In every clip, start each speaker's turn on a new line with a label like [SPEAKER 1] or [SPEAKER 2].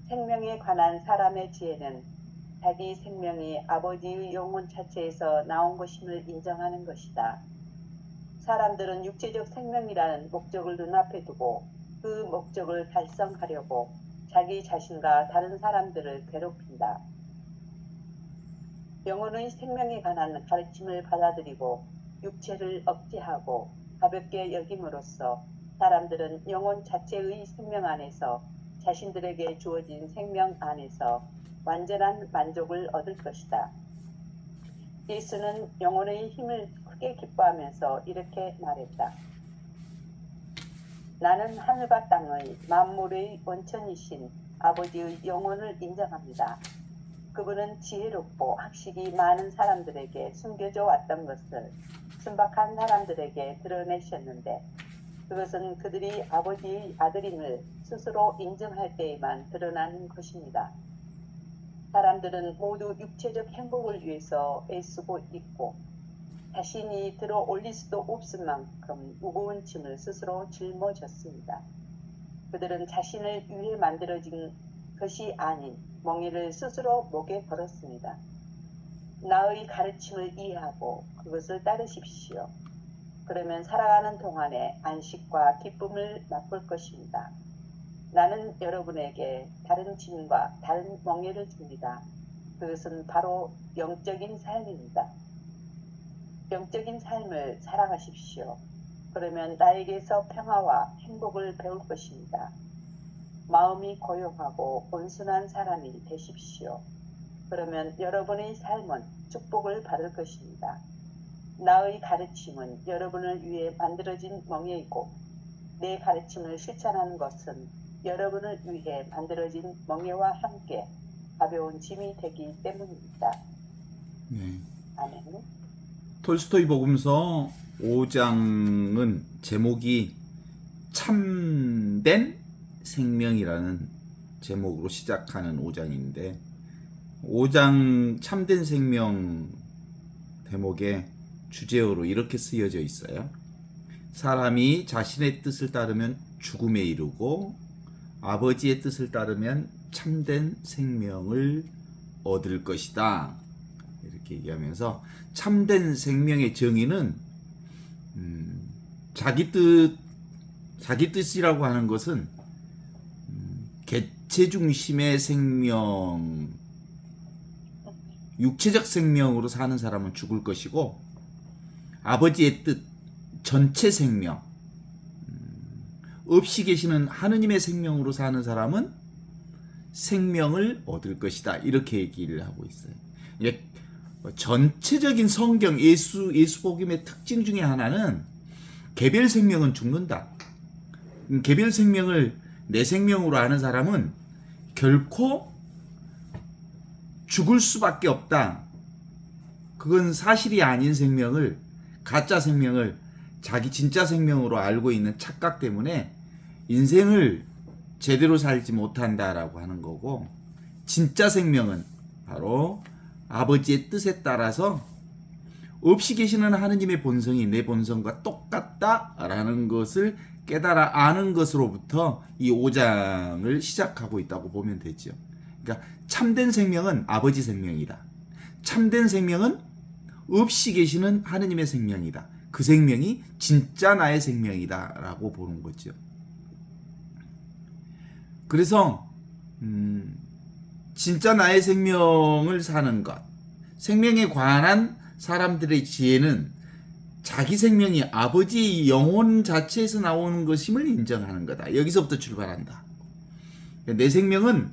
[SPEAKER 1] 생명에 관한 사람의 지혜는 자기 생명이 아버지의 영혼 자체에서 나온 것임을 인정하는 것이다. 사람들은 육체적 생명이라는 목적을 눈앞에 두고 그 목적을 달성하려고 자기 자신과 다른 사람들을 괴롭힌다. 영혼의 생명에 관한 가르침을 받아들이고 육체를 억제하고 가볍게 여김으로써 사람들은 영혼 자체의 생명 안에서 자신들에게 주어진 생명 안에서 완전한 만족을 얻을 것이다. 예수는 영혼의 힘을 크게 기뻐하면서 이렇게 말했다. 나는 하늘과 땅의 만물의 원천이신 아버지의 영혼을 인정합니다. 그분은 지혜롭고 학식이 많은 사람들에게 숨겨져 왔던 것을 순박한 사람들에게 드러내셨는데 그것은 그들이 아버지의 아들임을 스스로 인정할 때에만 드러나는 것입니다. 사람들은 모두 육체적 행복을 위해서 애쓰고 있고 자신이 들어 올릴 수도 없을 만큼 무거운 짐을 스스로 짊어졌습니다. 그들은 자신을 위해 만들어진 것이 아닌 멍에를 스스로 목에 걸었습니다. 나의 가르침을 이해하고 그것을 따르십시오. 그러면 살아가는 동안에 안식과 기쁨을 맛볼 것입니다. 나는 여러분에게 다른 짐과 다른 멍에를 줍니다. 그것은 바로 영적인 삶입니다. 영적인 삶을 살아가십시오. 그러면 나에게서 평화와 행복을 배울 것입니다. 마음이 고요하고 온순한 사람이 되십시오. 그러면 여러분의 삶은 축복을 받을 것입니다. 나의 가르침은 여러분을 위해 만들어진 멍에이고 내 가르침을 실천하는 것은 여러분을 위해 만들어진 멍에와 함께 가벼운 짐이 되기 때문입니다.
[SPEAKER 2] 네.
[SPEAKER 1] 아멘.
[SPEAKER 2] 톨스토이 복음서 5장은 제목이 참된 생명이라는 제목으로 시작하는 5장인데 5장 참된 생명 대목에 주제어로 이렇게 쓰여져 있어요. 사람이 자신의 뜻을 따르면 죽음에 이르고 아버지의 뜻을 따르면 참된 생명을 얻을 것이다. 이렇게 얘기하면서 참된 생명의 정의는 자기 뜻이라고 하는 것은 개체 중심의 생명, 육체적 생명으로 사는 사람은 죽을 것이고 아버지의 뜻, 전체 생명, 없이 계시는 하느님의 생명으로 사는 사람은 생명을 얻을 것이다. 이렇게 얘기를 하고 있어요. 전체적인 성경 예수 복음의 특징 중에 하나는 개별 생명은 죽는다. 개별 생명을 내 생명으로 아는 사람은 결코 죽을 수밖에 없다. 그건 사실이 아닌 생명을, 가짜 생명을 자기 진짜 생명으로 알고 있는 착각 때문에 인생을 제대로 살지 못한다라고 하는 거고, 진짜 생명은 바로 아버지의 뜻에 따라서 없이 계시는 하느님의 본성이 내 본성과 똑같다라는 것을 깨달아 아는 것으로부터 이 5장을 시작하고 있다고 보면 되죠. 그러니까 참된 생명은 아버지 생명이다. 참된 생명은 없이 계시는 하느님의 생명이다. 그 생명이 진짜 나의 생명이다 라고 보는 거죠. 그래서 진짜 나의 생명을 사는 것, 생명에 관한 사람들의 지혜는 자기 생명이 아버지의 영혼 자체에서 나오는 것임을 인정하는 거다. 여기서부터 출발한다. 내 생명은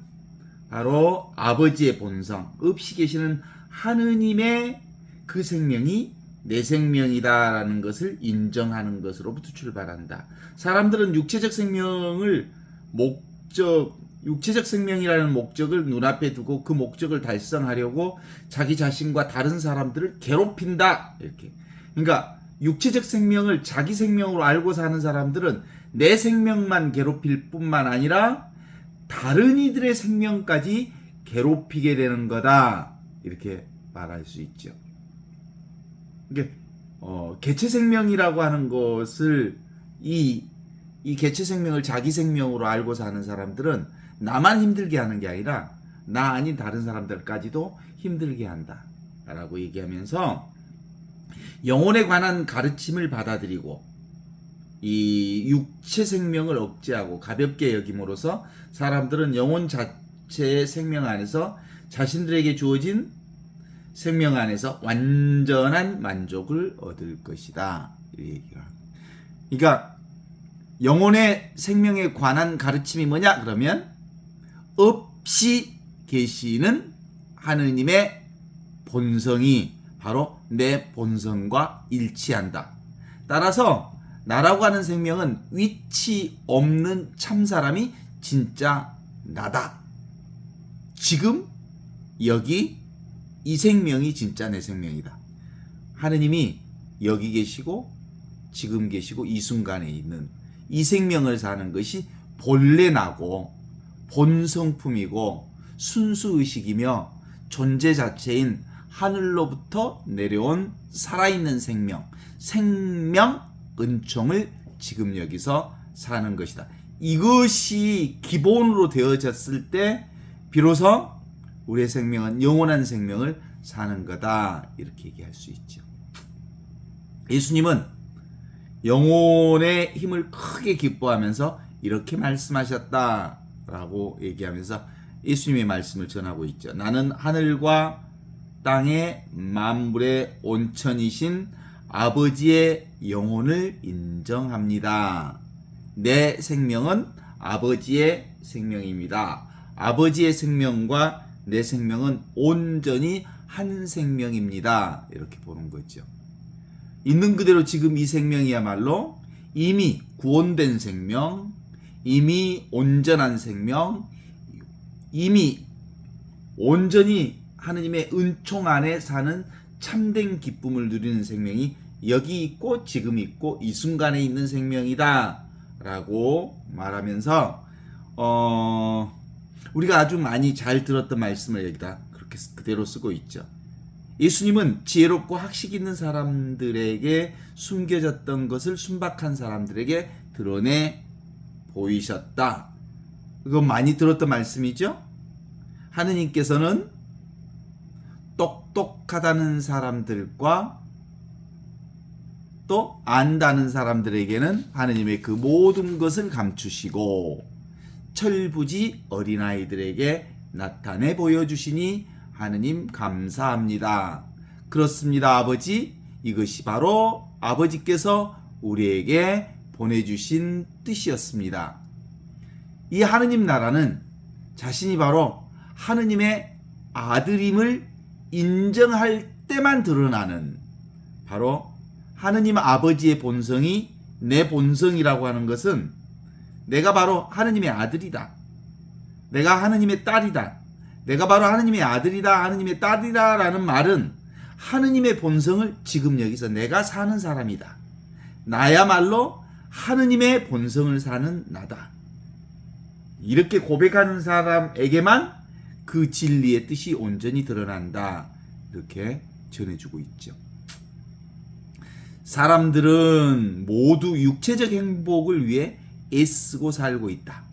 [SPEAKER 2] 바로 아버지의 본성, 없이 계시는 하느님의 그 생명이 내 생명이다라는 것을 인정하는 것으로부터 출발한다. 사람들은 육체적 생명이라는 목적을 눈앞에 두고 그 목적을 달성하려고 자기 자신과 다른 사람들을 괴롭힌다. 이렇게. 그러니까 육체적 생명을 자기 생명으로 알고 사는 사람들은 내 생명만 괴롭힐 뿐만 아니라 다른 이들의 생명까지 괴롭히게 되는 거다. 이렇게 말할 수 있죠. 이게 개체 생명이라고 하는 것을 이 이 개체 생명을 자기 생명으로 알고 사는 사람들은 나만 힘들게 하는 게 아니라 나 아닌 다른 사람들까지도 힘들게 한다 라고 얘기하면서 영혼에 관한 가르침을 받아들이고 이 육체 생명을 억제하고 가볍게 여김으로써 사람들은 영혼 자체의 생명 안에서 자신들에게 주어진 생명 안에서 완전한 만족을 얻을 것이다. 이 얘기가. 그러니까 영혼의 생명에 관한 가르침이 뭐냐? 그러면 없이 계시는 하느님의 본성이 바로 내 본성과 일치한다. 따라서 나라고 하는 생명은 위치 없는 참사람이 진짜 나다. 지금 여기 이 생명이 진짜 내 생명이다. 하느님이 여기 계시고 지금 계시고 이 순간에 있는 이 생명을 사는 것이 본래 나고 본성품이고 순수의식이며 존재 자체인 하늘로부터 내려온 살아있는 생명, 생명 은총을 지금 여기서 사는 것이다. 이것이 기본으로 되어졌을 때 비로소 우리의 생명은 영원한 생명을 사는 거다. 이렇게 얘기할 수 있죠. 예수님은 영혼의 힘을 크게 기뻐하면서 이렇게 말씀하셨다라고 얘기하면서 예수님의 말씀을 전하고 있죠. 나는 하늘과 땅의 만물의 온천이신 아버지의 영혼을 인정합니다. 내 생명은 아버지의 생명입니다. 아버지의 생명과 내 생명은 온전히 한 생명입니다. 이렇게 보는 거죠. 있는 그대로 지금 이 생명이야말로 이미 구원된 생명, 이미 온전한 생명, 이미 온전히 하느님의 은총 안에 사는 참된 기쁨을 누리는 생명이 여기 있고 지금 있고 이 순간에 있는 생명이다 라고 말하면서 우리가 아주 많이 잘 들었던 말씀을 여기다 그렇게 그대로 쓰고 있죠. 예수님은 지혜롭고 학식 있는 사람들에게 숨겨졌던 것을 순박한 사람들에게 드러내 보이셨다. 이건 많이 들었던 말씀이죠. 하느님께서는 똑똑하다는 사람들과 또 안다는 사람들에게는 하느님의 그 모든 것을 감추시고 철부지 어린아이들에게 나타내 보여주시니 하느님 감사합니다. 그렇습니다, 아버지. 이것이 바로 아버지께서 우리에게 보내주신 뜻이었습니다. 이 하느님 나라는 자신이 바로 하느님의 아들임을 인정할 때만 드러나는 바로 하느님 아버지의 본성이 내 본성이라고 하는 것은 내가 바로 하느님의 아들이다. 내가 하느님의 딸이다. 내가 바로 하느님의 아들이다. 하느님의 딸이다 라는 말은 하느님의 본성을 지금 여기서 내가 사는 사람이다. 나야말로 하느님의 본성을 사는 나다. 이렇게 고백하는 사람에게만 그 진리의 뜻이 온전히 드러난다. 이렇게 전해주고 있죠. 사람들은 모두 육체적 행복을 위해 애쓰고 살고 있다.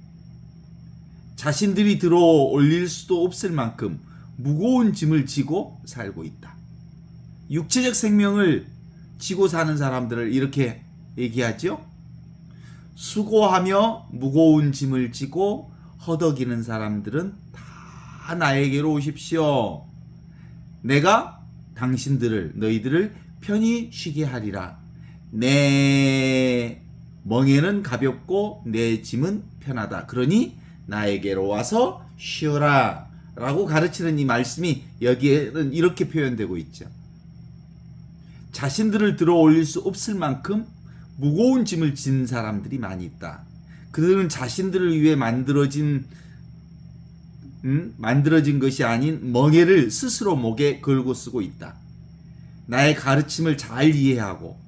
[SPEAKER 2] 자신들이 들어 올릴 수도 없을 만큼 무거운 짐을 지고 살고 있다. 육체적 생명을 지고 사는 사람들을 이렇게 얘기하죠. 수고하며 무거운 짐을 지고 허덕이는 사람들은 다 나에게로 오십시오. 내가 너희들을 편히 쉬게 하리라. 내 멍에는 가볍고 내 짐은 편하다. 그러니 나에게로 와서 쉬어라 라고 가르치는 이 말씀이 여기에는 이렇게 표현되고 있죠. 자신들을 들어 올릴 수 없을 만큼 무거운 짐을 진 사람들이 많이 있다. 그들은 자신들을 위해 만들어진 것이 아닌 멍에를 스스로 목에 걸고 쓰고 있다. 나의 가르침을 잘 이해하고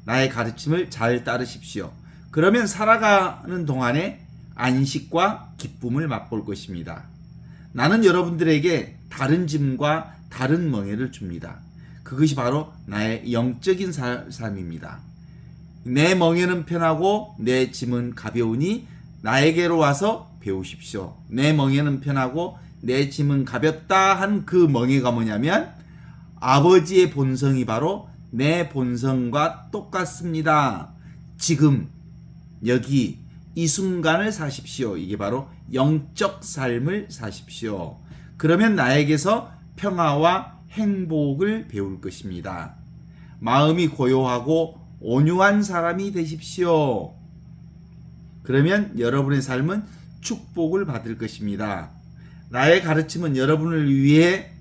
[SPEAKER 2] 나의 가르침을 잘 따르십시오. 그러면 살아가는 동안에 안식과 기쁨을 맛볼 것입니다. 나는 여러분들에게 다른 짐과 다른 멍에를 줍니다. 그것이 바로 나의 영적인 삶입니다. 내 멍에는 편하고 내 짐은 가벼우니 나에게로 와서 배우십시오. 내 멍에는 편하고 내 짐은 가볍다 한 그 멍에가 뭐냐면 아버지의 본성이 바로 내 본성과 똑같습니다. 지금 여기 이 순간을 사십시오. 이게 바로 영적 삶을 사십시오. 그러면 나에게서 평화와 행복을 배울 것입니다. 마음이 고요하고 온유한 사람이 되십시오. 그러면 여러분의 삶은 축복을 받을 것입니다. 나의 가르침은 여러분을 위해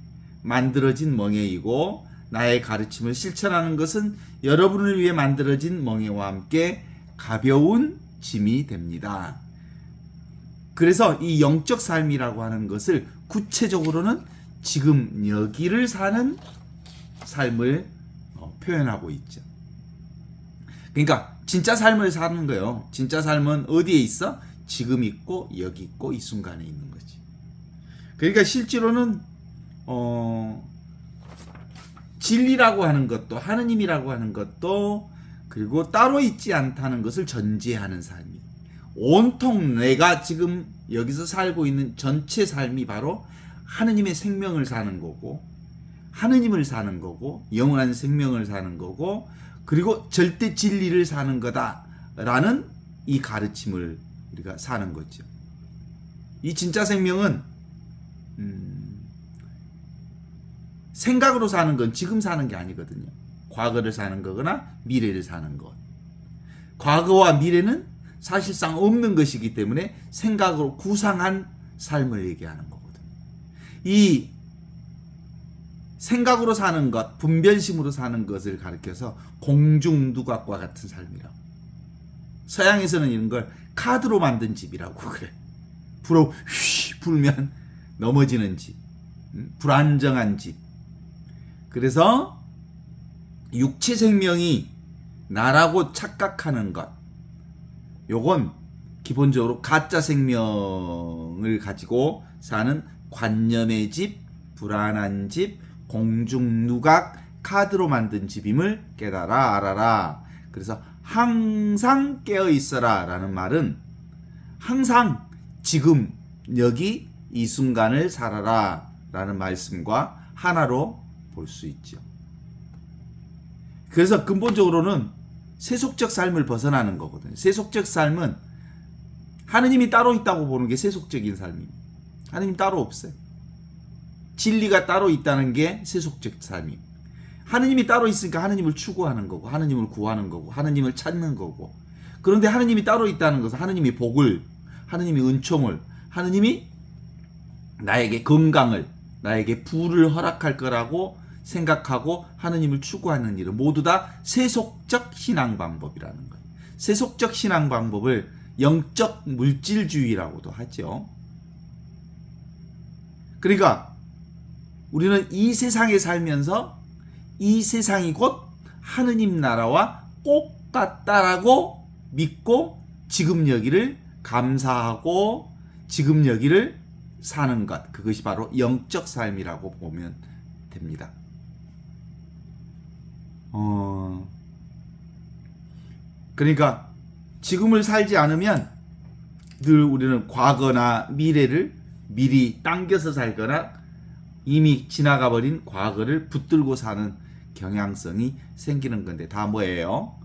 [SPEAKER 2] 만들어진 멍에이고 나의 가르침을 실천하는 것은 여러분을 위해 만들어진 멍에와 함께 가벼운 짐이 됩니다. 그래서 이 영적 삶이라고 하는 것을 구체적으로는 지금 여기를 사는 삶을 표현하고 있죠. 그러니까 진짜 삶을 사는 거예요. 진짜 삶은 어디에 있어? 지금 있고 여기 있고 이 순간에 있는 거지. 그러니까 실제로는 진리라고 하는 것도 하느님이라고 하는 것도 그리고 따로 있지 않다는 것을 전제하는 삶이 온통 내가 지금 여기서 살고 있는 전체 삶이 바로 하느님의 생명을 사는 거고 하느님을 사는 거고 영원한 생명을 사는 거고 그리고 절대 진리를 사는 거다라는 이 가르침을 우리가 사는 거죠. 이 진짜 생명은 생각으로 사는 건 지금 사는 게 아니거든요. 과거를 사는 거거나 미래를 사는 것. 과거와 미래는 사실상 없는 것이기 때문에 생각으로 구상한 삶을 얘기하는 거거든요. 이 생각으로 사는 것, 분별심으로 사는 것을 가리켜서 공중누각과 같은 삶이라고. 서양에서는 이런 걸 카드로 만든 집이라고 그래. 불어 휘 불면 넘어지는 집. 불안정한 집. 그래서 육체 생명이 나라고 착각하는 것. 요건 기본적으로 가짜 생명을 가지고 사는 관념의 집, 불안한 집, 공중누각, 카드로 만든 집임을 깨달아 알아라. 그래서 항상 깨어 있어라 라는 말은 항상 지금 여기 이 순간을 살아라 라는 말씀과 하나로 볼 수 있죠. 그래서 근본적으로는 세속적 삶을 벗어나는 거거든요. 세속적 삶은 하느님이 따로 있다고 보는 게 세속적인 삶입니다. 하느님 따로 없어요. 진리가 따로 있다는 게 세속적 삶입니다. 하느님이 따로 있으니까 하느님을 추구하는 거고 하느님을 구하는 거고 하느님을 찾는 거고 그런데 하느님이 따로 있다는 것은 하느님이 복을 하느님이 은총을 하느님이 나에게 건강을 나에게 부를 허락할 거라고 생각하고 하느님을 추구하는 일은 모두 다 세속적 신앙 방법이라는 거예요. 세속적 신앙 방법을 영적 물질주의라고도 하죠. 그러니까 우리는 이 세상에 살면서 이 세상이 곧 하느님 나라와 꼭 같다라고 믿고 지금 여기를 감사하고 지금 여기를 사는 것, 그것이 바로 영적 삶이라고 보면 됩니다. 그러니까 지금을 살지 않으면 늘 우리는 과거나 미래를 미리 당겨서 살거나 이미 지나가 버린 과거를 붙들고 사는 경향성이 생기는 건데 다 뭐예요?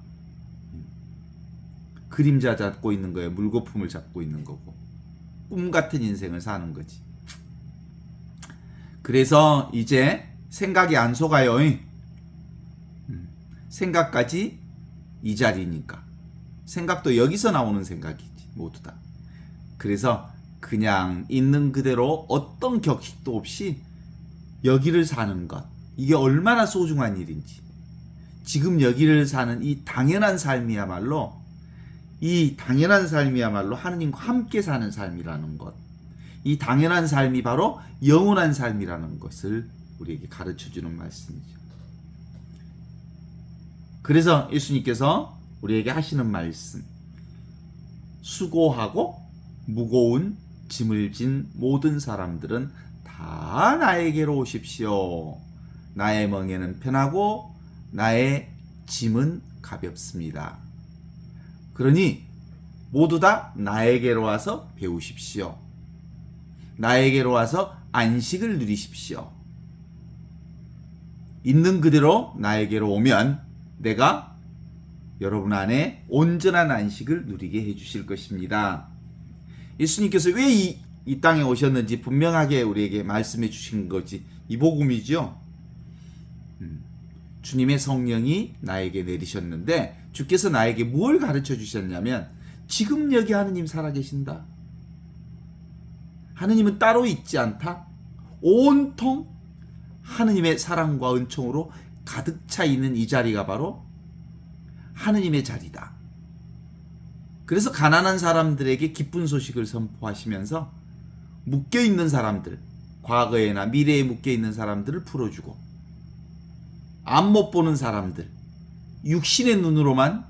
[SPEAKER 2] 그림자 잡고 있는 거예요. 물거품을 잡고 있는 거고 꿈 같은 인생을 사는 거지. 그래서 이제 생각이 안 속아요. 생각까지 이 자리니까. 생각도 여기서 나오는 생각이지 모두 다. 그래서 그냥 있는 그대로 어떤 격식도 없이 여기를 사는 것, 이게 얼마나 소중한 일인지. 지금 여기를 사는 이 당연한 삶이야말로 하느님과 함께 사는 삶이라는 것, 이 당연한 삶이 바로 영원한 삶이라는 것을 우리에게 가르쳐주는 말씀이죠. 그래서 예수님께서 우리에게 하시는 말씀, 수고하고 무거운 짐을 진 모든 사람들은 다 나에게로 오십시오. 나의 멍에는 편하고 나의 짐은 가볍습니다. 그러니 모두 다 나에게로 와서 배우십시오. 나에게로 와서 안식을 누리십시오. 있는 그대로 나에게로 오면 내가 여러분 안에 온전한 안식을 누리게 해주실 것입니다. 예수님께서 왜 이 땅에 오셨는지 분명하게 우리에게 말씀해 주신 거지. 이 복음이죠. 주님의 성령이 나에게 내리셨는데 주께서 나에게 뭘 가르쳐 주셨냐면 지금 여기 하느님 살아계신다. 하느님은 따로 있지 않다. 온통 하느님의 사랑과 은총으로 가득 차 있는 이 자리가 바로 하느님의 자리다. 그래서 가난한 사람들에게 기쁜 소식을 선포하시면서 묶여있는 사람들, 과거에나 미래에 묶여있는 사람들을 풀어주고 앞 못 보는 사람들, 육신의 눈으로만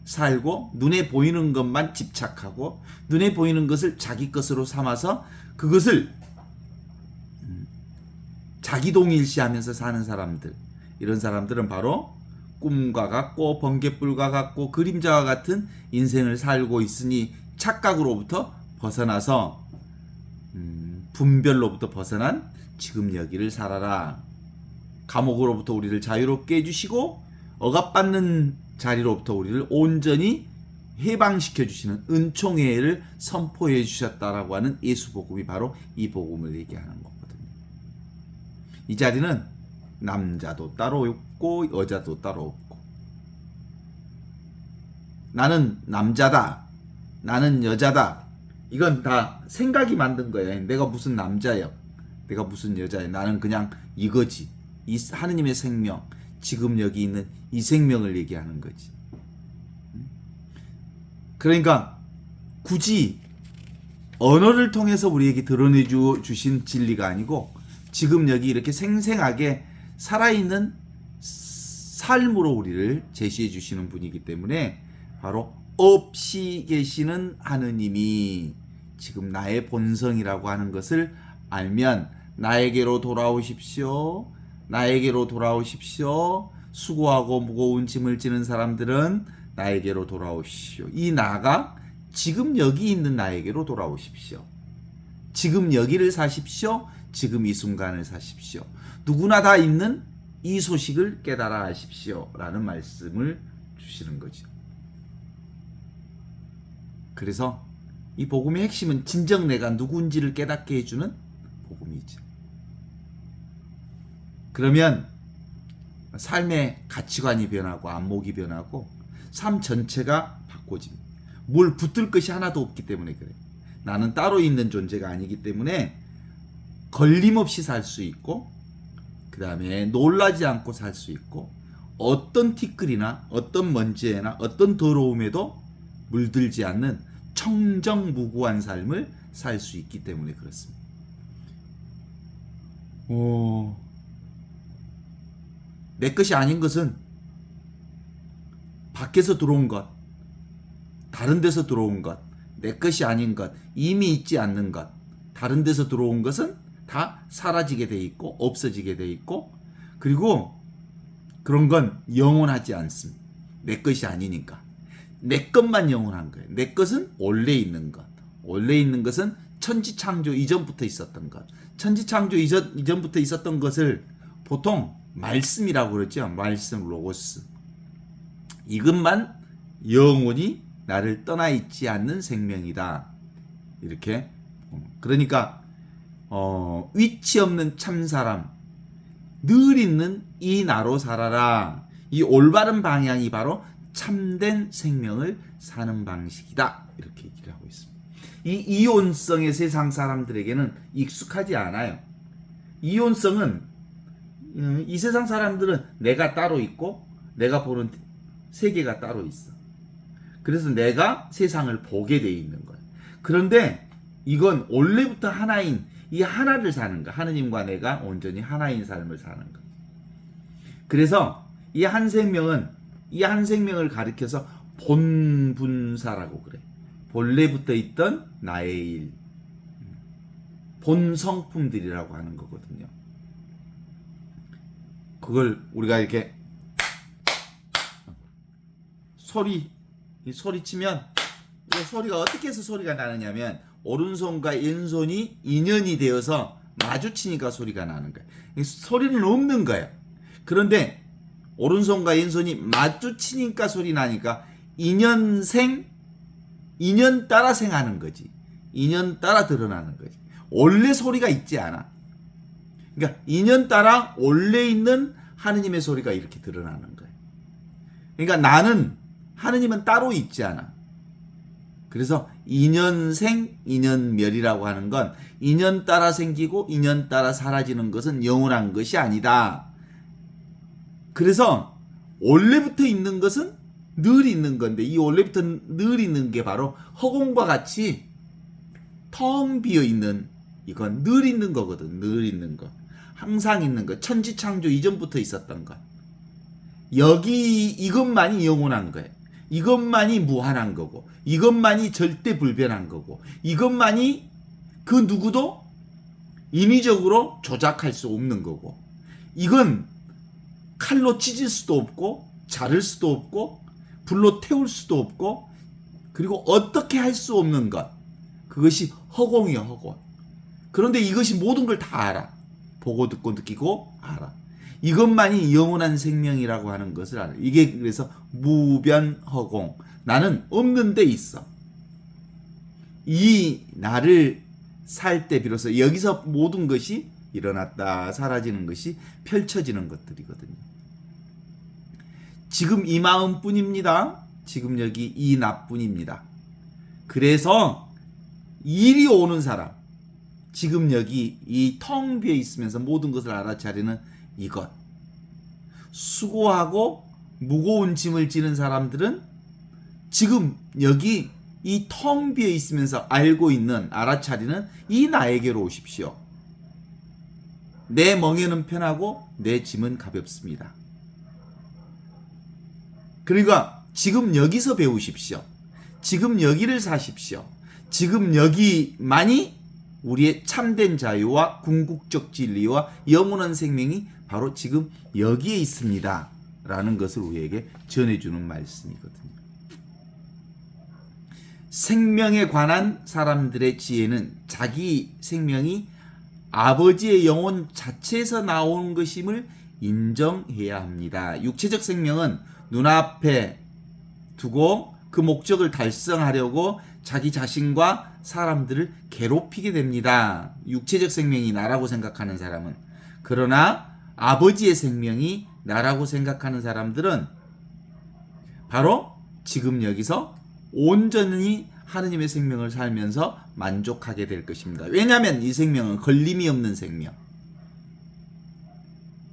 [SPEAKER 2] 살고 눈에 보이는 것만 집착하고 눈에 보이는 것을 자기 것으로 삼아서 그것을 자기 동일시하면서 사는 사람들, 이런 사람들은 바로 꿈과 같고 번갯불과 같고 그림자와 같은 인생을 살고 있으니 착각으로부터 벗어나서 분별로부터 벗어난 지금 여기를 살아라. 감옥으로부터 우리를 자유롭게 해주시고 억압받는 자리로부터 우리를 온전히 해방시켜 주시는 은총의 해를 선포해 주셨다라고 하는 예수 복음이 바로 이 복음을 얘기하는 거거든요. 이 자리는 남자도 따로 없고 여자도 따로 없고 나는 남자다, 나는 여자다, 이건 다 생각이 만든 거예요. 내가 무슨 남자예요, 내가 무슨 여자예요. 나는 그냥 이거지. 이 하느님의 생명, 지금 여기 있는 이 생명을 얘기하는 거지. 그러니까 굳이 언어를 통해서 우리에게 드러내 주신 진리가 아니고 지금 여기 이렇게 생생하게 살아있는 삶으로 우리를 제시해 주시는 분이기 때문에 바로 없이 계시는 하느님이 지금 나의 본성이라고 하는 것을 알면 나에게로 돌아오십시오. 나에게로 돌아오십시오. 수고하고 무거운 짐을 지는 사람들은 나에게로 돌아오십시오. 이 나가 지금 여기 있는 나에게로 돌아오십시오. 지금 여기를 사십시오. 지금 이 순간을 사십시오. 누구나 다 있는 이 소식을 깨달아 하십시오. 라는 말씀을 주시는 거죠. 그래서 이 복음의 핵심은 진정 내가 누군지를 깨닫게 해주는 복음이죠. 그러면 삶의 가치관이 변하고 안목이 변하고 삶 전체가 바꿔집니다. 뭘 붙들 것이 하나도 없기 때문에 그래요. 나는 따로 있는 존재가 아니기 때문에 걸림없이 살 수 있고 그 다음에 놀라지 않고 살 수 있고 어떤 티끌이나 어떤 먼지에나 어떤 더러움에도 물들지 않는 청정무구한 삶을 살 수 있기 때문에 그렇습니다. 내 것이 아닌 것은 밖에서 들어온 것, 다른 데서 들어온 것, 내 것이 아닌 것, 이미 있지 않는 것, 다른 데서 들어온 것은 다 사라지게 돼 있고 없어지게 돼 있고 그리고 그런 건 영원하지 않습니다. 내 것이 아니니까. 내 것만 영원한 거예요. 내 것은 원래 있는 것. 원래 있는 것은 천지창조 이전부터 있었던 것. 천지창조 이전부터 있었던 것을 보통 말씀이라고 그러죠. 말씀, 로고스. 이것만 영원히 나를 떠나 있지 않는 생명이다. 이렇게. 그러니까 위치 없는 참사람, 늘 있는 이 나로 살아라. 이 올바른 방향이 바로 참된 생명을 사는 방식이다. 이렇게 얘기를 하고 있습니다. 이 이혼성의 세상 사람들에게는 익숙하지 않아요. 이혼성은 이 세상 사람들은 내가 따로 있고 내가 보는 세계가 따로 있어. 그래서 내가 세상을 보게 돼 있는 거예요. 그런데 이건 원래부터 하나인 이 하나를 사는 거. 하느님과 내가 온전히 하나인 삶을 사는 거. 그래서 이 한 생명을 가리켜서 본분사라고 그래. 본래부터 있던 나의 일. 본성품들이라고 하는 거거든요. 그걸 우리가 이렇게 소리 이 소리치면 이 소리가 어떻게 해서 소리가 나느냐면 오른손과 왼손이 인연이 되어서 마주치니까 소리가 나는 거예요. 소리는 없는 거예요. 그런데 오른손과 왼손이 마주치니까 소리 나니까 인연 따라 생하는 거지. 인연 따라 드러나는 거지. 원래 소리가 있지 않아. 그러니까 인연 따라 원래 있는 하느님의 소리가 이렇게 드러나는 거예요. 그러니까 나는 하느님은 따로 있지 않아. 그래서 인연생, 인연멸이라고 하는 건 인연 따라 생기고 인연 따라 사라지는 것은 영원한 것이 아니다. 그래서 원래부터 있는 것은 늘 있는 건데 이 원래부터 늘 있는 게 바로 허공과 같이 텅 비어 있는 이건 늘 있는 거거든. 늘 있는 거. 항상 있는 거. 천지창조 이전부터 있었던 것. 여기 이것만이 영원한 거예요. 이것만이 무한한 거고 이것만이 절대 불변한 거고 이것만이 그 누구도 인위적으로 조작할 수 없는 거고 이건 칼로 찢을 수도 없고 자를 수도 없고 불로 태울 수도 없고 그리고 어떻게 할 수 없는 것 그것이 허공이야 허공. 그런데 이것이 모든 걸 다 알아. 보고 듣고 느끼고 알아. 이것만이 영원한 생명이라고 하는 것을 알아. 이게 그래서 무변허공. 나는 없는 데 있어. 이 나를 살 때 비로소 여기서 모든 것이 일어났다 사라지는 것이 펼쳐지는 것들이거든요. 지금 이 마음뿐입니다. 지금 여기 이 나뿐입니다. 그래서 일이 오는 사람 지금 여기 이 텅 비어 있으면서 모든 것을 알아차리는 이것. 수고하고 무거운 짐을 지는 사람들은 지금 여기 이 텅 비어 있으면서 알고 있는 알아차리는 이 나에게로 오십시오. 내 멍에는 편하고 내 짐은 가볍습니다. 그러니까 지금 여기서 배우십시오. 지금 여기를 사십시오. 지금 여기만이 우리의 참된 자유와 궁극적 진리와 영원한 생명이 바로 지금 여기에 있습니다. 라는 것을 우리에게 전해주는 말씀이거든요. 생명에 관한 사람들의 지혜는 자기 생명이 아버지의 영혼 자체에서 나온 것임을 인정해야 합니다. 육체적 생명은 눈앞에 두고 그 목적을 달성하려고 자기 자신과 사람들을 괴롭히게 됩니다. 육체적 생명이 나라고 생각하는 사람은. 그러나 아버지의 생명이 나라고 생각하는 사람들은 바로 지금 여기서 온전히 하느님의 생명을 살면서 만족하게 될 것입니다. 왜냐하면 이 생명은 걸림이 없는 생명.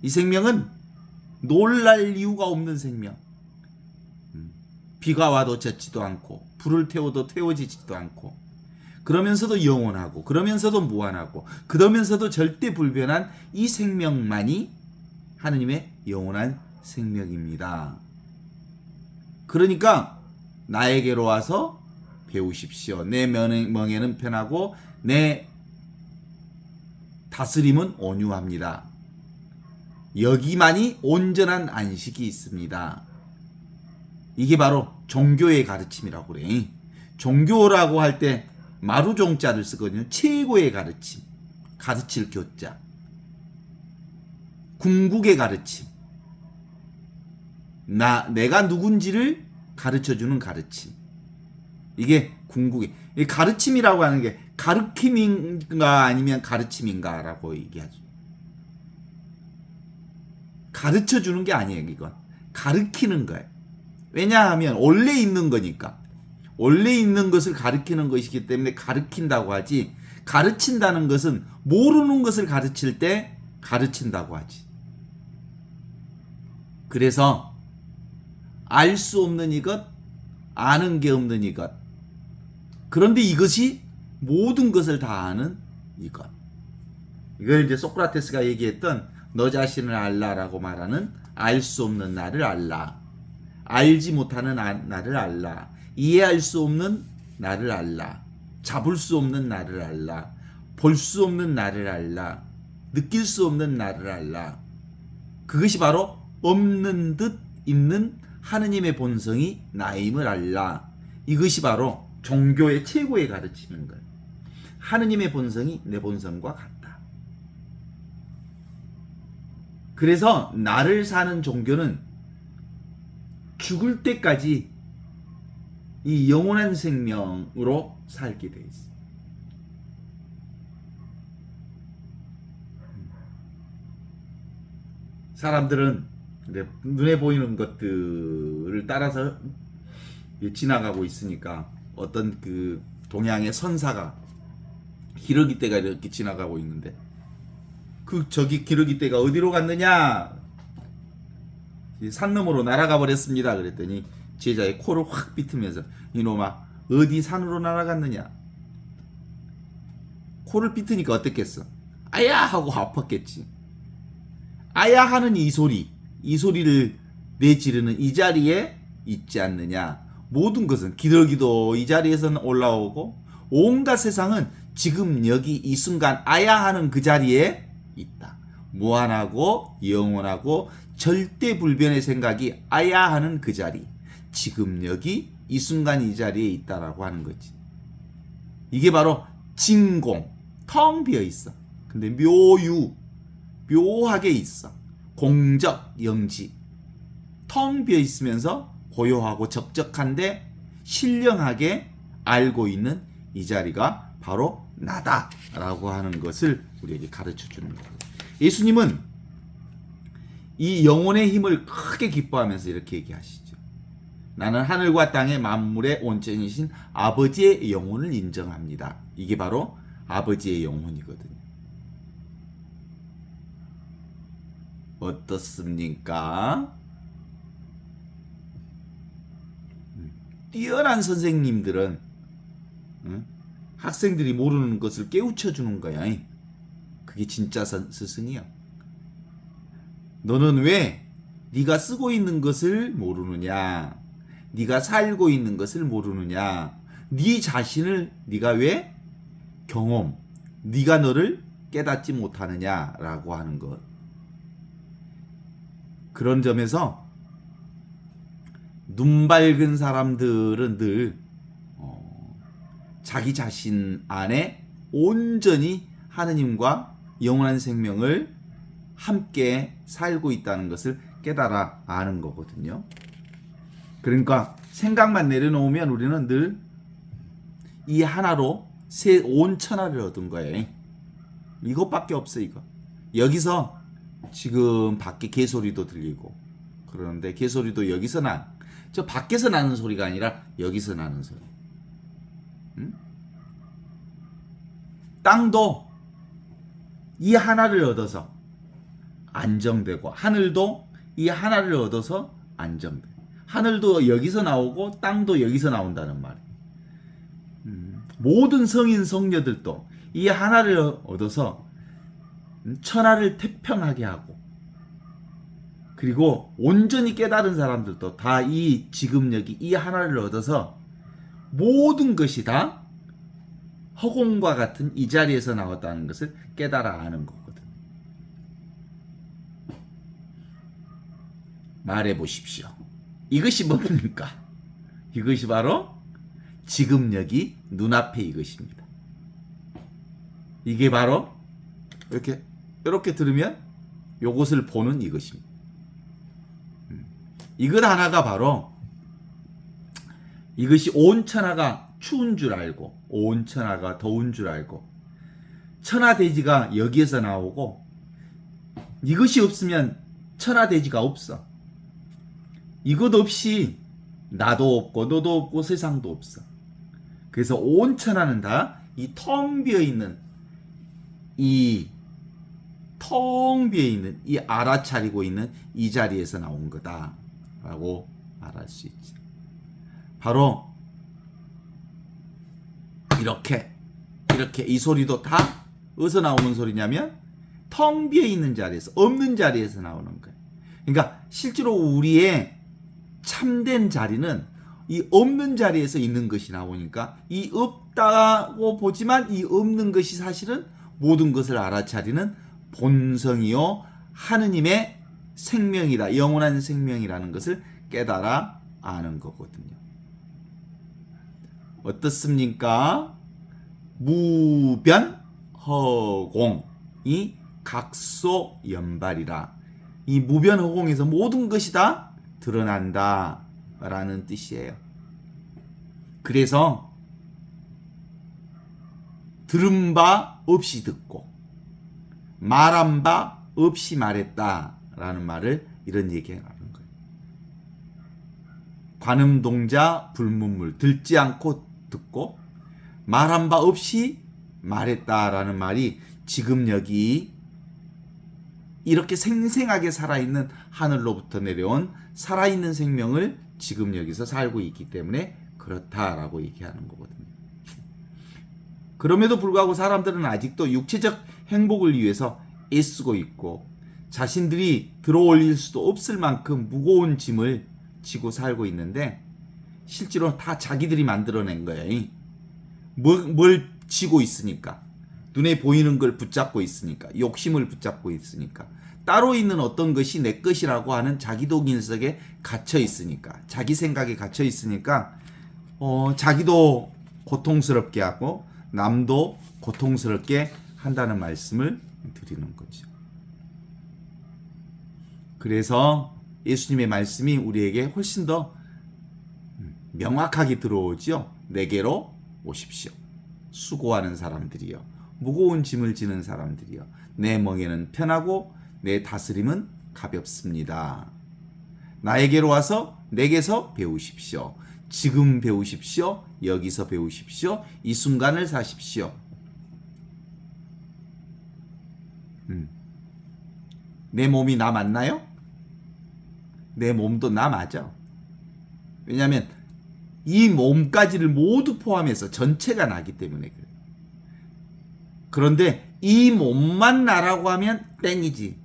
[SPEAKER 2] 이 생명은 놀랄 이유가 없는 생명. 비가 와도 젖지도 않고 불을 태워도 태워지지도 않고 그러면서도 영원하고 그러면서도 무한하고 그러면서도 절대 불변한 이 생명만이 하느님의 영원한 생명입니다. 그러니까 나에게로 와서 배우십시오. 내 멍에는 편하고 내 다스림은 온유합니다. 여기만이 온전한 안식이 있습니다. 이게 바로 종교의 가르침이라고 그래. 종교라고 할 때 마루종자를 쓰거든요. 최고의 가르침. 가르칠 교자. 궁극의 가르침. 내가 누군지를 가르쳐주는 가르침. 이게 궁극의. 이 가르침이라고 하는 게 가르침인가 아니면 가르침인가라고 얘기하죠. 가르쳐주는 게 아니에요. 이건. 가르치는 거예요. 왜냐하면 원래 있는 거니까. 원래 있는 것을 가르치는 것이기 때문에 가르친다고 하지. 가르친다는 것은 모르는 것을 가르칠 때 가르친다고 하지. 그래서 알 수 없는 이것, 아는 게 없는 이것. 그런데 이것이 모든 것을 다 아는 이것. 이걸 이제 소크라테스가 얘기했던 너 자신을 알라라고 말하는 알 수 없는 나를 알라. 알지 못하는 나를 알라. 이해할 수 없는 나를 알라. 잡을 수 없는 나를 알라. 볼 수 없는 나를 알라. 느낄 수 없는 나를 알라. 그것이 바로 없는 듯 있는 하느님의 본성이 나임을 알라. 이것이 바로 종교의 최고의 가르침인 거예요. 하느님의 본성이 내 본성과 같다. 그래서 나를 사는 종교는 죽을 때까지 이 영원한 생명으로 살게 돼 있어. 사람들은 눈에 보이는 것들을 따라서 지나가고 있으니까 어떤 그 동양의 선사가 기러기떼가 이렇게 지나가고 있는데 저기 기러기떼가 어디로 갔느냐? 산 너머로 날아가 버렸습니다. 그랬더니 제자의 코를 확 비트면서 이놈아 어디 산으로 날아갔느냐? 코를 비트니까 어땠겠어? 아야 하고 아팠겠지. 아야 하는 이 소리를 내지르는 이 자리에 있지 않느냐? 모든 것은 기러기도 이 자리에서 올라오고 온갖 세상은 지금 여기 이 순간 아야 하는 그 자리에 있다. 무한하고 영원하고 절대불변의 생각이 아야 하는 그 자리, 지금 여기 이 순간 이 자리에 있다라고 하는 거지. 이게 바로 진공, 텅 비어 있어. 근데 묘하게 있어. 공적, 영지, 텅 비어 있으면서 고요하고 적적한데 신령하게 알고 있는 이 자리가 바로 나다라고 하는 것을 우리에게 가르쳐 주는 거예요. 예수님은 이 영혼의 힘을 크게 기뻐하면서 이렇게 얘기하시죠. 나는 하늘과 땅의 만물의 온전이신 아버지의 영혼을 인정합니다. 이게 바로 아버지의 영혼이거든요. 어떻습니까? 뛰어난 선생님들은 학생들이 모르는 것을 깨우쳐 주는 거야. 그게 진짜 스승이야. 너는 왜 네가 쓰고 있는 것을 모르느냐? 네가 살고 있는 것을 모르느냐? 네 자신을 네가 왜 네가 너를 깨닫지 못하느냐라고 하는 것. 그런 점에서 눈 밝은 사람들은 늘 자기 자신 안에 온전히 하느님과 영원한 생명을 함께 살고 있다는 것을 깨달아 아는 거거든요. 그러니까 생각만 내려놓으면 우리는 늘 이 하나로 온 천하를 얻은 거예요. 이것밖에 없어. 이거 여기서 지금 밖에 개소리도 들리고 그러는데 개소리도 여기서 저 밖에서 나는 소리가 아니라 여기서 나는 소리. 땅도 이 하나를 얻어서 안정되고 하늘도 이 하나를 얻어서 안정돼. 하늘도 여기서 나오고 땅도 여기서 나온다는 말이에요. 모든 성인 성녀들도 이 하나를 얻어서 천하를 태평하게 하고 그리고 온전히 깨달은 사람들도 다 이 지금 여기 이 하나를 얻어서 모든 것이 다 허공과 같은 이 자리에서 나왔다는 것을 깨달아 아는 거거든. 말해보십시오. 이것이 뭡니까? 이것이 바로 지금 여기 눈앞에 이것입니다. 이게 바로 이렇게 들으면 요것을 보는 이것입니다. 이것 하나가 바로 이것이 온 천하가 추운 줄 알고 온 천하가 더운 줄 알고 천하대지가 여기에서 나오고 이것이 없으면 천하대지가 없어. 이것 없이 나도 없고 너도 없고 세상도 없어. 그래서 온 천하는 다 이 텅 비어 있는 이 알아차리고 있는 이 자리에서 나온 거다라고 말할 수 있지. 바로 이렇게 이 소리도 다 어디서 나오는 소리냐면 텅 비어 있는 자리에서 없는 자리에서 나오는 거예요. 그러니까 실제로 우리의 참된 자리는 이 없는 자리에서 있는 것이 나오니까 이 없다고 보지만 이 없는 것이 사실은 모든 것을 알아차리는 본성이요 하느님의 생명이다. 영원한 생명이라는 것을 깨달아 아는 거거든요. 어떻습니까? 무변허공이 각소연발이라. 이 무변허공에서 모든 것이 다 드러난다 라는 뜻이에요. 그래서 들은 바 없이 듣고 말한 바 없이 말했다 라는 말을 이런 얘기하는 거예요. 관음동자 불문물, 듣지 않고 듣고 말한 바 없이 말했다라는 말이 지금 여기 이렇게 생생하게 살아있는 하늘로부터 내려온 살아있는 생명을 지금 여기서 살고 있기 때문에 그렇다라고 얘기하는 거거든요. 그럼에도 불구하고 사람들은 아직도 육체적 행복을 위해서 애쓰고 있고 자신들이 들어올릴 수도 없을 만큼 무거운 짐을 지고 살고 있는데 실제로 다 자기들이 만들어낸 거예요. 뭘 지고 있으니까, 눈에 보이는 걸 붙잡고 있으니까, 욕심을 붙잡고 있으니까, 따로 있는 어떤 것이 내 것이라고 하는 자기 독인석에 갇혀 있으니까, 자기 생각에 갇혀 있으니까 자기도 고통스럽게 하고 남도 고통스럽게 한다는 말씀을 드리는 거죠. 그래서 예수님의 말씀이 우리에게 훨씬 더 명확하게 들어오죠. 내게로 오십시오. 수고하는 사람들이여, 무거운 짐을 지는 사람들이여, 내 멍에는 편하고 내 다스림은 가볍습니다. 나에게로 와서 내게서 배우십시오. 지금 배우십시오. 여기서 배우십시오. 이 순간을 사십시오. 내 몸이 나 맞나요? 내 몸도 나 맞아. 왜냐하면 이 몸까지를 모두 포함해서 전체가 나기 때문에 그래. 그런데 이 몸만 나라고 하면 땡이지.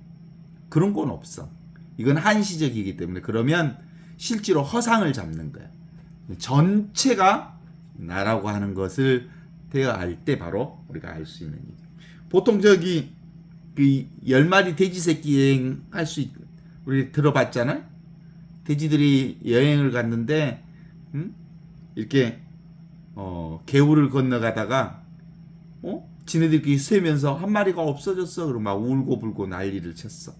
[SPEAKER 2] 그런 건 없어. 이건 한시적이기 때문에. 그러면 실제로 허상을 잡는 거야. 전체가 나라고 하는 것을 알 때 바로 우리가 알 수 있는 일이죠. 보통 저기 그 10마리 돼지 새끼 여행 할 수 우리 들어봤잖아요. 돼지들이 여행을 갔는데 이렇게 개울을 건너가다가 지네들끼리 쐬면서 한 마리가 없어졌어. 그러고 막 울고 불고 난리를 쳤어.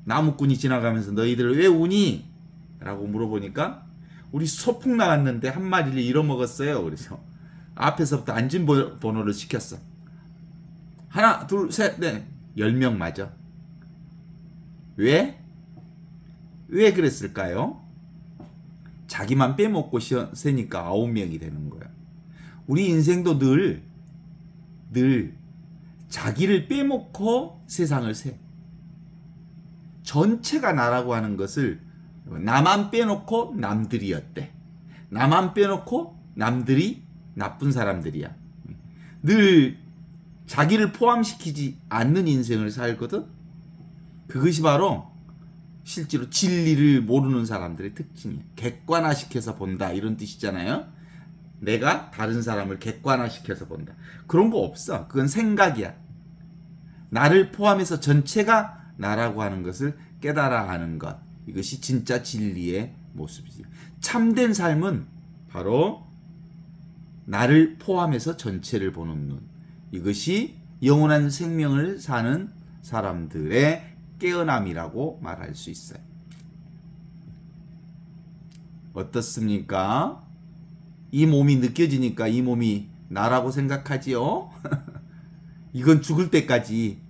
[SPEAKER 2] 나무꾼이 지나가면서 너희들 왜 우니? 라고 물어보니까 우리 소풍 나왔는데 한 마리를 잃어먹었어요. 그래서 앞에서부터 안전번호를 시켰어. 하나, 둘, 셋, 넷. 10명 맞아. 왜? 왜 그랬을까요? 자기만 빼먹고 세니까 9명이 되는 거야. 우리 인생도 늘 자기를 빼먹고 세상을 세. 전체가 나라고 하는 것을 나만 빼놓고 남들이었대. 나만 빼놓고 남들이 나쁜 사람들이야. 늘 자기를 포함시키지 않는 인생을 살거든. 그것이 바로 실제로 진리를 모르는 사람들의 특징이야. 객관화시켜서 본다 이런 뜻이잖아요. 내가 다른 사람을 객관화시켜서 본다. 그런 거 없어. 그건 생각이야. 나를 포함해서 전체가 나라고 하는 것을 깨달아 아는 것. 이것이 진짜 진리의 모습이지. 참된 삶은 바로 나를 포함해서 전체를 보는 눈. 이것이 영원한 생명을 사는 사람들의 깨어남이라고 말할 수 있어요. 어떻습니까? 이 몸이 느껴지니까 이 몸이 나라고 생각하지요? 이건 죽을 때까지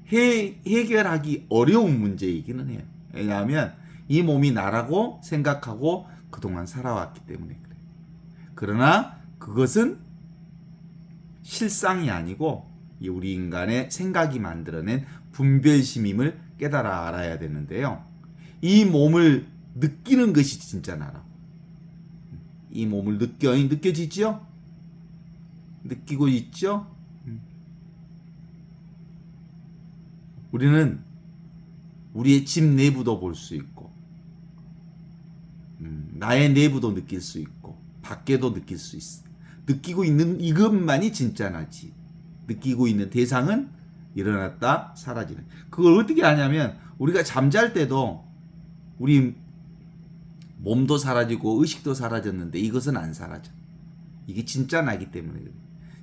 [SPEAKER 2] 해결하기 어려운 문제이기는 해요. 왜냐하면 이 몸이 나라고 생각하고 그동안 살아왔기 때문에 그래요. 그러나 그것은 실상이 아니고 우리 인간의 생각이 만들어낸 분별심임을 깨달아 알아야 되는데요. 이 몸을 느끼는 것이 진짜 나라고. 이 몸을 느껴지죠? 느끼고 있죠? 우리는 우리의 집 내부도 볼 수 있고 나의 내부도 느낄 수 있고 밖에도 느낄 수 있어. 느끼고 있는 이것만이 진짜 나지. 느끼고 있는 대상은 일어났다 사라지는. 그걸 어떻게 하냐면 우리가 잠잘 때도 우리 몸도 사라지고 의식도 사라졌는데 이것은 안 사라져. 이게 진짜 나기 때문에 그래.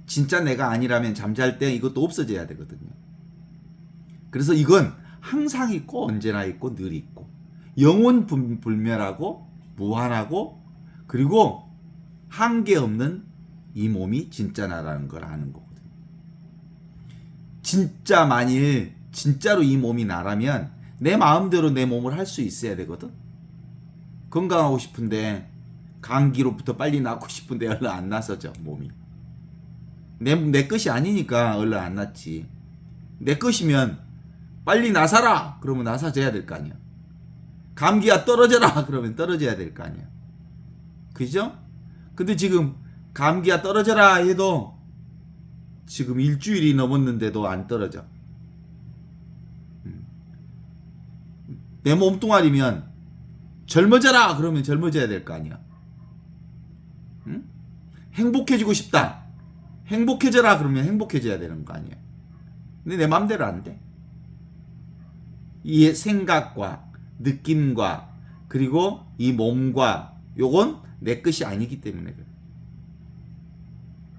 [SPEAKER 2] 진짜 내가 아니라면 잠잘 때 이것도 없어져야 되거든요. 그래서 이건 항상 있고 언제나 있고 늘 있고 영원 불멸하고 무한하고 그리고 한계 없는 이 몸이 진짜 나라는 걸 아는 거거든요. 진짜 만일 진짜로 이 몸이 나라면 내 마음대로 내 몸을 할 수 있어야 되거든. 건강하고 싶은데 감기로부터 빨리 낫고 싶은데 얼른 안 나서죠 몸이. 내 것이 아니니까 얼른 안 낫지. 내 것이면 빨리 나사라 그러면 나사져야 될 거 아니야. 감기가 떨어져라 그러면 떨어져야 될 거 아니야. 그죠? 근데 지금 감기가 떨어져라 해도 지금 일주일이 넘었는데도 안 떨어져. 내 몸뚱아리면 젊어져라 그러면 젊어져야 될 거 아니야. 응? 행복해지고 싶다. 행복해져라 그러면 행복해져야 되는 거 아니야. 근데 내 맘대로 안 돼. 이 생각과 느낌과 그리고 이 몸과 요건 내 것이 아니기 때문에 그래.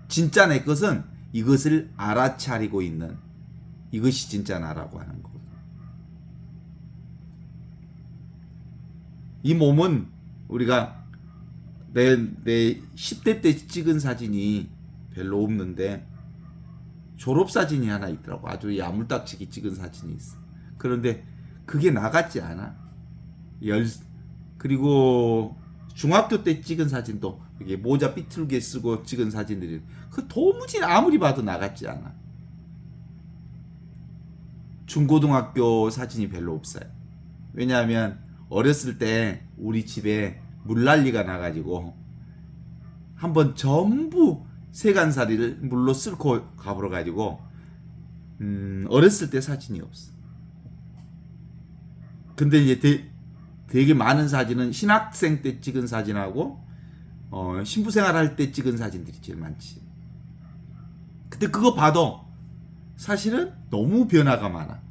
[SPEAKER 2] 진짜 내 것은 이것을 알아차리고 있는 이것이 진짜 나라고 하는 거거든. 이 몸은 우리가 내 10대 때 찍은 사진이 별로 없는데 졸업사진이 하나 있더라고. 아주 야물딱지게 찍은 사진이 있어. 그런데 그게 나 같지 않아. 그리고 중학교 때 찍은 사진도 이게 모자 삐뚤게 쓰고 찍은 사진들이 그 도무지 아무리 봐도 나 같지 않아. 중고등학교 사진이 별로 없어요. 왜냐하면 어렸을 때 우리 집에 물난리가 나가지고 한번 전부 세간살이를 물로 쓸고 가버려 가지고 어렸을 때 사진이 없어. 근데 이제 되게 많은 사진은 신학생 때 찍은 사진하고 신부생활 할 때 찍은 사진들이 제일 많지. 근데 그거 봐도 사실은 너무 변화가 많아.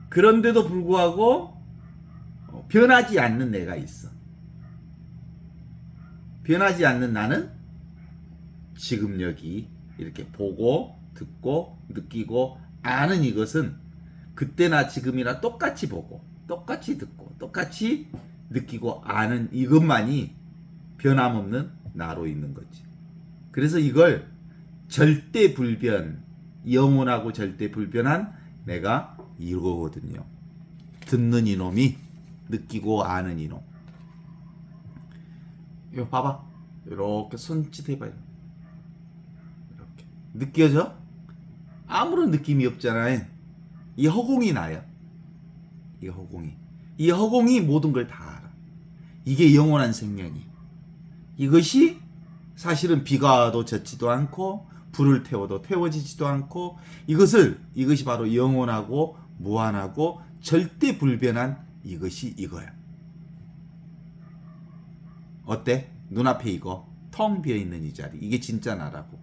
[SPEAKER 2] 그런데도 불구하고 변하지 않는 내가 있어. 변하지 않는 나는 지금 여기 이렇게 보고 듣고 느끼고 아는 이것은 그때나 지금이나 똑같이 보고 똑같이 듣고 똑같이 느끼고 아는 이것만이 변함없는 나로 있는 거지. 그래서 이걸 절대불변, 영원하고 절대불변한 내가 이거거든요. 듣는 이놈이 느끼고 아는 이놈. 이거 봐봐. 이렇게 손짓 해봐요. 이렇게 느껴져? 아무런 느낌이 없잖아요. 이 허공이 나요. 이 허공이. 이 허공이 모든 걸 다 알아. 이게 영원한 생명이. 이것이 사실은 비가 와도 젖지도 않고 불을 태워도 태워지지도 않고 이것이 바로 영원하고 무한하고 절대 불변한 이것이 이거야. 어때? 눈앞에 이거 텅 비어있는 이 자리. 이게 진짜 나라고.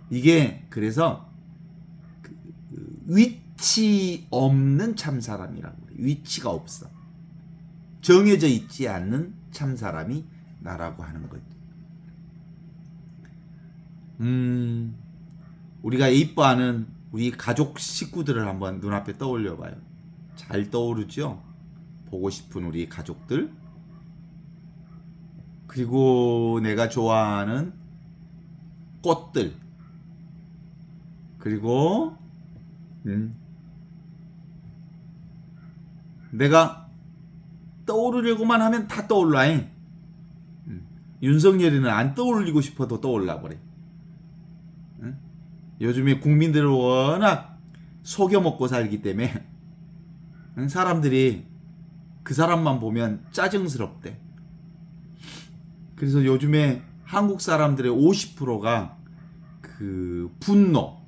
[SPEAKER 2] 이게 그래서 위치 없는 참사람이라고 그래. 위치가 없어. 정해져 있지 않는 참사람이 나라고 하는 거지. 우리가 이뻐하는 우리 가족 식구들을 한번 눈앞에 떠올려 봐요. 잘 떠오르죠? 보고 싶은 우리 가족들. 그리고 내가 좋아하는 꽃들. 그리고 내가 떠오르려고만 하면 다 떠올라. 윤석열이는 안 떠올리고 싶어도 떠올라 버려. 요즘에 국민들을 워낙 속여 먹고 살기 때문에 사람들이 그 사람만 보면 짜증스럽대. 그래서 요즘에 한국 사람들의 50%가 그 분노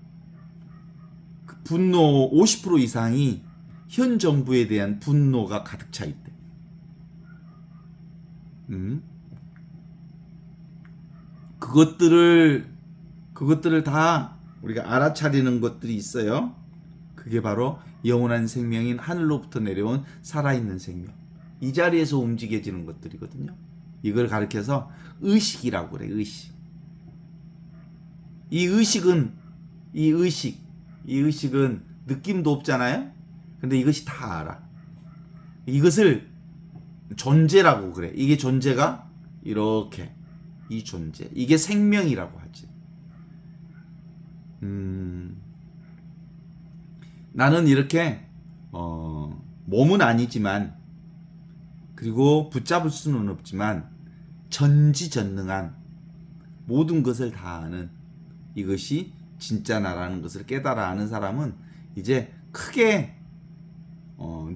[SPEAKER 2] 50% 이상이 현 정부에 대한 분노가 가득 차 있대. 그것들을 다 우리가 알아차리는 것들이 있어요. 그게 바로 영원한 생명인 하늘로부터 내려온 살아있는 생명. 이 자리에서 움직여지는 것들이거든요. 이걸 가리켜서 의식이라고 그래. 의식. 이 의식은 느낌도 없잖아요. 근데 이것이 다 알아. 이것을 존재라고 그래. 이게 존재가 이렇게 이 존재. 이게 생명이라고 하지. 나는 이렇게 몸은 아니지만 그리고 붙잡을 수는 없지만 전지전능한 모든 것을 다 아는 이것이 진짜 나라는 것을 깨달아 아는 사람은 이제 크게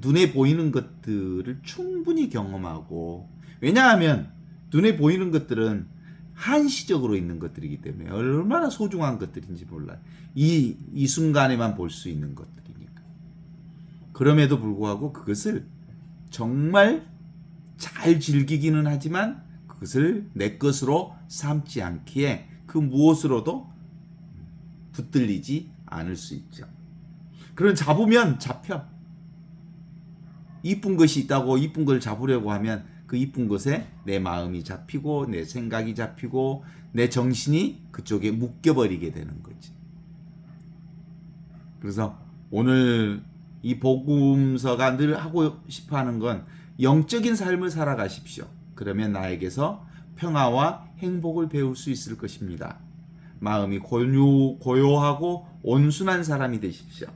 [SPEAKER 2] 눈에 보이는 것들을 충분히 경험하고, 왜냐하면 눈에 보이는 것들은 한시적으로 있는 것들이기 때문에 얼마나 소중한 것들인지 몰라요. 이 순간에만 볼 수 있는 것들이니까. 그럼에도 불구하고 그것을 정말 잘 즐기기는 하지만 그것을 내 것으로 삼지 않기에 그 무엇으로도 붙들리지 않을 수 있죠. 그런 잡으면 잡혀. 이쁜 것이 있다고 이쁜 걸 잡으려고 하면 그 이쁜 것에 내 마음이 잡히고 내 생각이 잡히고 내 정신이 그쪽에 묶여버리게 되는 거지. 그래서 오늘 이 복음서가 늘 하고 싶어하는 건 영적인 삶을 살아가십시오. 그러면 나에게서 평화와 행복을 배울 수 있을 것입니다. 마음이 고요하고 온순한 사람이 되십시오.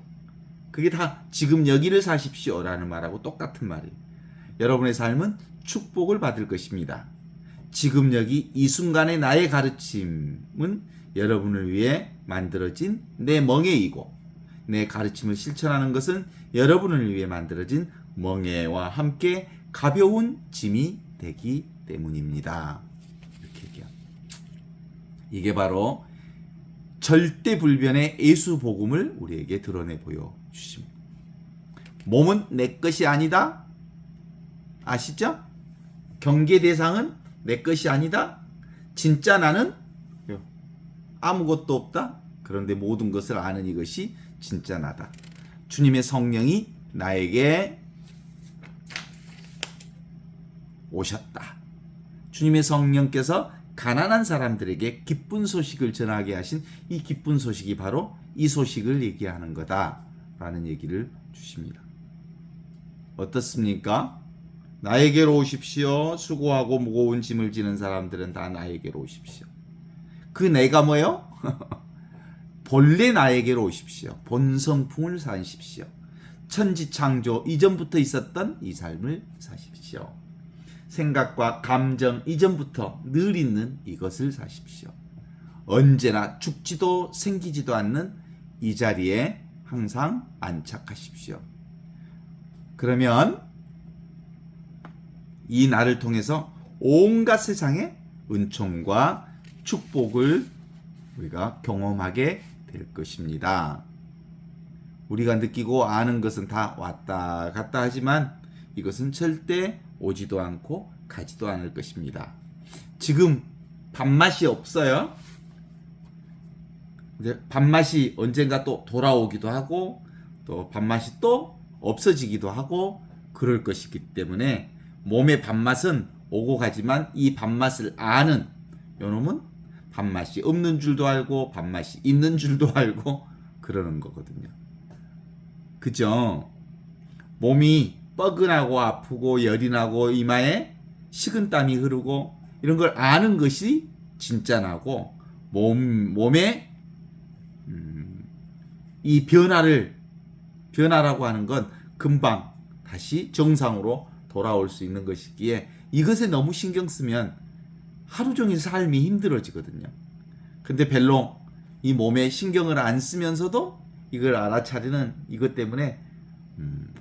[SPEAKER 2] 그게 다 지금 여기를 사십시오 라는 말하고 똑같은 말이에요. 여러분의 삶은 축복을 받을 것입니다. 지금 여기 이 순간의 나의 가르침은 여러분을 위해 만들어진 내 멍에이고, 내 가르침을 실천하는 것은 여러분을 위해 만들어진 멍에와 함께 가벼운 짐이 되기 때문입니다. 이렇게 얘기해요. 이게 바로 절대불변의 예수 복음을 우리에게 드러내 보여주십니다. 몸은 내 것이 아니다. 아시죠? 경계 대상은 내 것이 아니다. 진짜 나는 아무것도 없다. 그런데 모든 것을 아는 이것이 진짜 나다. 주님의 성령이 나에게 오셨다. 주님의 성령께서 가난한 사람들에게 기쁜 소식을 전하게 하신 이 기쁜 소식이 바로 이 소식을 얘기하는 거다라는 얘기를 주십니다. 어떻습니까? 나에게로 오십시오. 수고하고 무거운 짐을 지는 사람들은 다 나에게로 오십시오. 그 내가 뭐요? 본래 나에게로 오십시오. 본성품을 사십시오. 천지창조 이전부터 있었던 이 삶을 사십시오. 생각과 감정 이전부터 늘 있는 이것을 사십시오. 언제나 죽지도 생기지도 않는 이 자리에 항상 안착하십시오. 그러면 이 날을 통해서 온갖 세상의 은총과 축복을 우리가 경험하게 될 것입니다. 우리가 느끼고 아는 것은 다 왔다 갔다 하지만 이것은 절대 오지도 않고 가지도 않을 것입니다. 지금 밥맛이 없어요. 밥맛이 언젠가 또 돌아오기도 하고 또 밥맛이 또 없어지기도 하고 그럴 것이기 때문에 몸의 밥맛은 오고 가지만 이 밥맛을 아는 요놈은 밥맛이 없는 줄도 알고 밥맛이 있는 줄도 알고 그러는 거거든요. 그죠? 몸이 뻐근하고 아프고 열이 나고 이마에 식은땀이 흐르고 이런 걸 아는 것이 진짜 나고 몸의 이 변화라고 하는 건 금방 다시 정상으로 돌아올 수 있는 것이기에 이것에 너무 신경 쓰면 하루 종일 삶이 힘들어지거든요. 근데 별로 이 몸에 신경을 안 쓰면서도 이걸 알아차리는 이것 때문에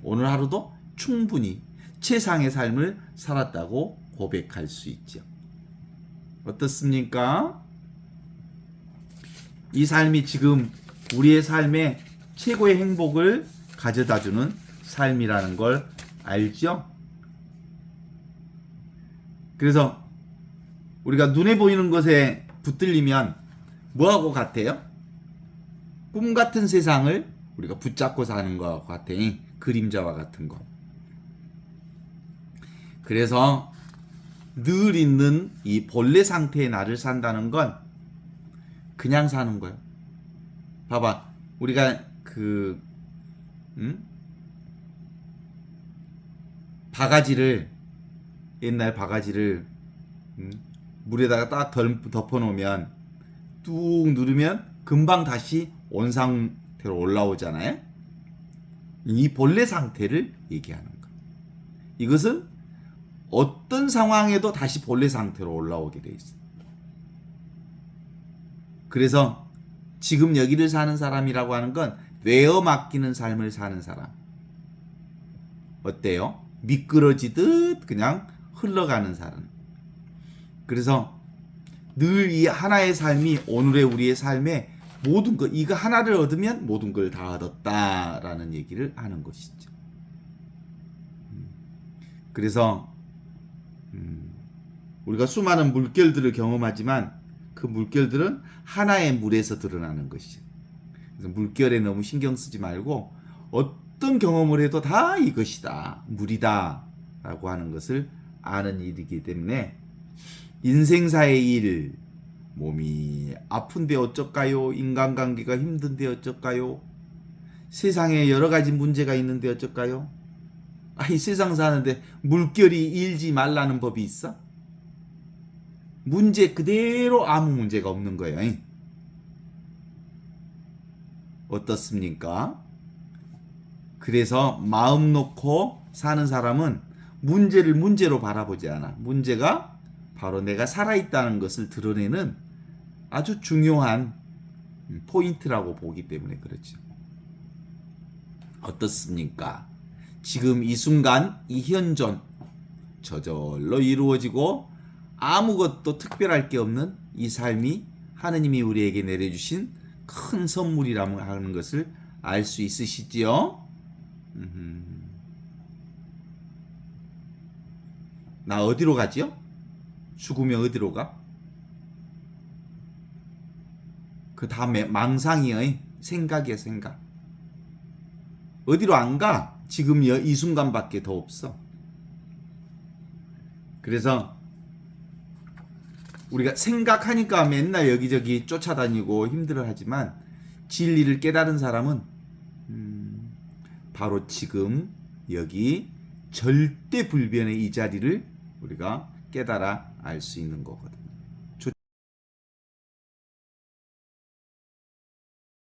[SPEAKER 2] 오늘 하루도 충분히 최상의 삶을 살았다고 고백할 수 있죠. 어떻습니까? 이 삶이 지금 우리의 삶에 최고의 행복을 가져다주는 삶이라는 걸 알죠? 그래서 우리가 눈에 보이는 것에 붙들리면 뭐하고 같아요? 꿈 같은 세상을 우리가 붙잡고 사는 것 같아. 그림자와 같은 거. 그래서 늘 있는 이 본래 상태의 나를 산다는 건 그냥 사는 거예요. 봐봐, 우리가 바가지를, 옛날 바가지를 물에다가 딱 덮어놓으면 뚝 누르면 금방 다시 원상태로 올라오잖아요. 이 본래 상태를 얘기하는 거예요. 이것은 어떤 상황에도 다시 본래 상태로 올라오게 돼 있어요. 그래서 지금 여기를 사는 사람이라고 하는 건 뇌어 맡기는 삶을 사는 사람. 어때요? 미끄러지듯 그냥 흘러가는 사람. 그래서 늘 이 하나의 삶이 오늘의 우리의 삶에 모든 것, 이거 하나를 얻으면 모든 걸 다 얻었다라는 얘기를 하는 것이죠. 그래서 우리가 수많은 물결들을 경험하지만 그 물결들은 하나의 물에서 드러나는 것이죠. 그래서 물결에 너무 신경 쓰지 말고 어떤 경험을 해도 다 이것이다, 물이다 라고 하는 것을 아는 일이기 때문에 인생사의 일, 몸이 아픈데 어쩔까요? 인간관계가 힘든데 어쩔까요? 세상에 여러 가지 문제가 있는데 어쩔까요? 이 세상 사는데 물결이 일지 말라는 법이 있어? 문제 그대로 아무 문제가 없는 거예요. 어떻습니까? 그래서 마음 놓고 사는 사람은 문제를 문제로 바라보지 않아. 문제가 바로 내가 살아있다는 것을 드러내는 아주 중요한 포인트라고 보기 때문에 그렇죠. 어떻습니까? 지금 이 순간, 이 현존 저절로 이루어지고 아무것도 특별할 게 없는 이 삶이 하느님이 우리에게 내려주신 큰 선물이라고 하는 것을 알 수 있으시지요? 나 어디로 가지요? 죽으면 어디로 가? 그 다음에 망상이에요. 생각이야, 생각. 어디로 안 가? 지금 이 순간밖에 더 없어. 그래서 우리가 생각하니까 맨날 여기저기 쫓아다니고 힘들어하지만 진리를 깨달은 사람은 바로 지금 여기 절대 불변의 이 자리를 우리가 깨달아 알 수 있는 거거든.